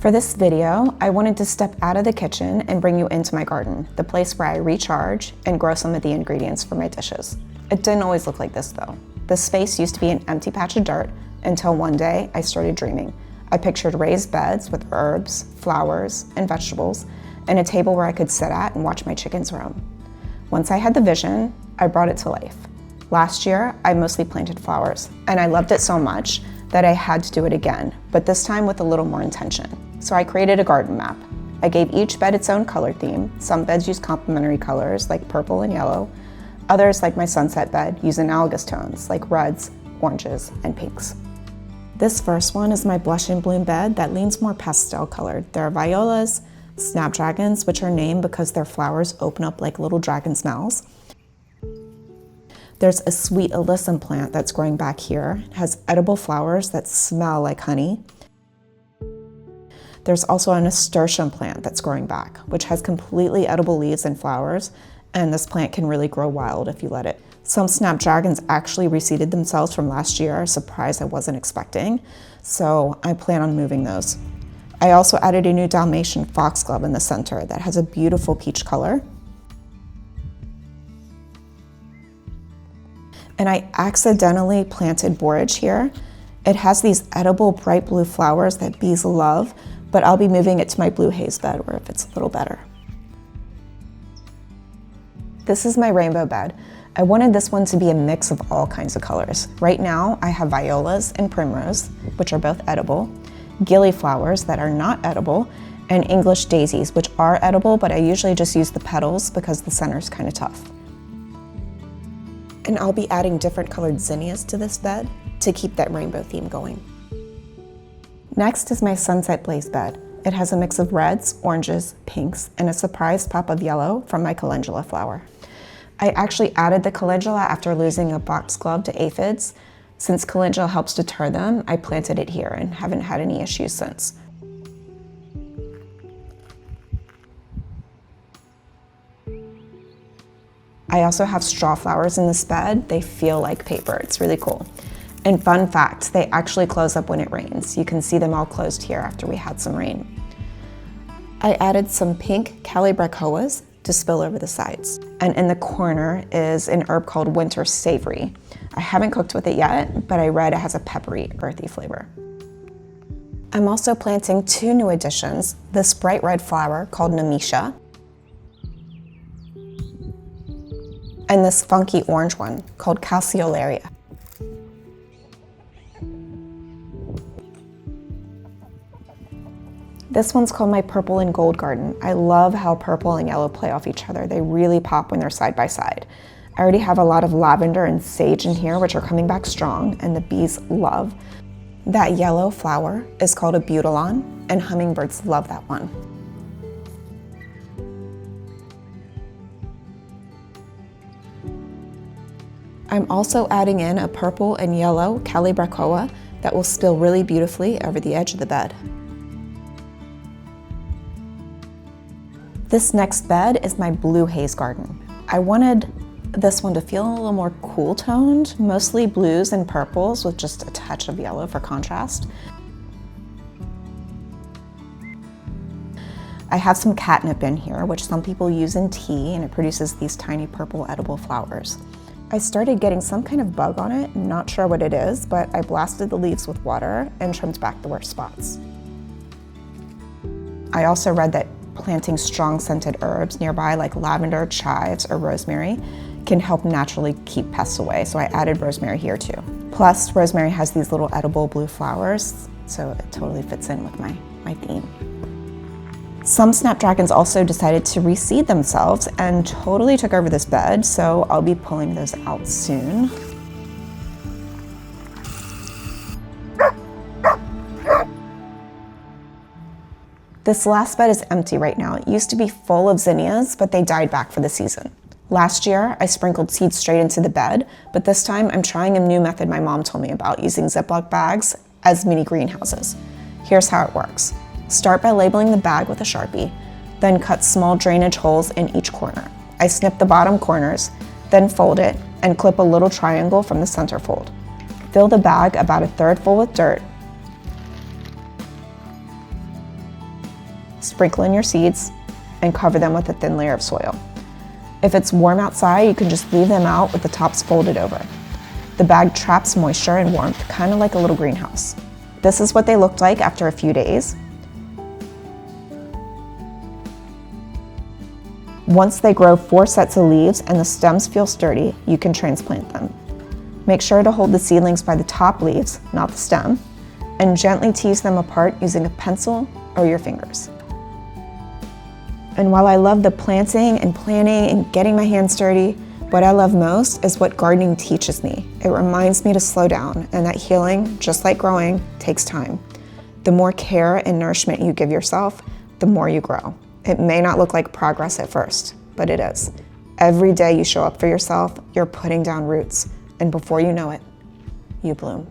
For this video, I wanted to step out of the kitchen and bring you into my garden, the place where I recharge and grow some of the ingredients for my dishes. It didn't always look like this though. This space used to be an empty patch of dirt until one day I started dreaming. I pictured raised beds with herbs, flowers, and vegetables, and a table where I could sit at and watch my chickens roam. Once I had the vision, I brought it to life. Last year, I mostly planted flowers, and I loved it so much that I had to do it again, but this time with a little more intention. So I created a garden map. I gave each bed its own color theme. Some beds use complementary colors like purple and yellow. Others, like my sunset bed, use analogous tones like reds, oranges, and pinks. This first one is my blush and bloom bed that leans more pastel colored. There are violas, snapdragons, which are named because their flowers open up like little dragon's mouths. There's a sweet alyssum plant that's growing back here. It has edible flowers that smell like honey. There's also a nasturtium plant that's growing back, which has completely edible leaves and flowers, and this plant can really grow wild if you let it. Some snapdragons actually reseeded themselves from last year, a surprise I wasn't expecting, so I plan on moving those. I also added a new Dalmatian foxglove in the center that has a beautiful peach color. And I accidentally planted borage here. It has these edible bright blue flowers that bees love, but I'll be moving it to my blue haze bed where it fits a little better. This is my rainbow bed. I wanted this one to be a mix of all kinds of colors. Right now, I have violas and primrose, which are both edible, gillyflowers that are not edible, and English daisies, which are edible, but I usually just use the petals because the center is kind of tough. And I'll be adding different colored zinnias to this bed to keep that rainbow theme going. Next is my sunset blaze bed. It has a mix of reds, oranges, pinks, and a surprise pop of yellow from my calendula flower. I actually added the calendula after losing a foxglove to aphids. Since calendula helps deter them, I planted it here and haven't had any issues since. I also have straw flowers in this bed. They feel like paper. It's really cool. And fun fact, they actually close up when it rains. You can see them all closed here after we had some rain. I added some pink calibrachoas to spill over the sides. And in the corner is an herb called winter savory. I haven't cooked with it yet, but I read it has a peppery, earthy flavor. I'm also planting two new additions, this bright red flower called nemesia, and this funky orange one called calceolaria. This one's called my purple and gold garden. I love how purple and yellow play off each other. They really pop when they're side by side. I already have a lot of lavender and sage in here, which are coming back strong, and the bees love. That yellow flower is called a butylon, and hummingbirds love that one. I'm also adding in a purple and yellow calibrachoa that will spill really beautifully over the edge of the bed. This next bed is my blue haze garden. I wanted this one to feel a little more cool toned, mostly blues and purples with just a touch of yellow for contrast. I have some catnip in here, which some people use in tea, and it produces these tiny purple edible flowers. I started getting some kind of bug on it, not sure what it is, but I blasted the leaves with water and trimmed back the worst spots. I also read that planting strong scented herbs nearby like lavender, chives, or rosemary can help naturally keep pests away, so I added rosemary here too. Plus, rosemary has these little edible blue flowers, so it totally fits in with my theme. Some snapdragons also decided to reseed themselves and totally took over this bed, so I'll be pulling those out soon. This last bed is empty right now. It used to be full of zinnias, but they died back for the season. Last year, I sprinkled seeds straight into the bed, but this time I'm trying a new method my mom told me about, using Ziploc bags as mini greenhouses. Here's how it works. Start by labeling the bag with a Sharpie, then cut small drainage holes in each corner. I snip the bottom corners, then fold it and clip a little triangle from the center fold. Fill the bag about a third full with dirt. sprinkle in your seeds, and cover them with a thin layer of soil. If it's warm outside, you can just leave them out with the tops folded over. The bag traps moisture and warmth, kind of like a little greenhouse. This is what they looked like after a few days. Once they grow 4 sets of leaves and the stems feel sturdy, you can transplant them. Make sure to hold the seedlings by the top leaves, not the stem, and gently tease them apart using a pencil or your fingers. And while I love the planting and planning and getting my hands dirty, what I love most is what gardening teaches me. It reminds me to slow down, and that healing, just like growing, takes time. The more care and nourishment you give yourself, the more you grow. It may not look like progress at first, but it is. Every day you show up for yourself, you're putting down roots, and before you know it, you bloom.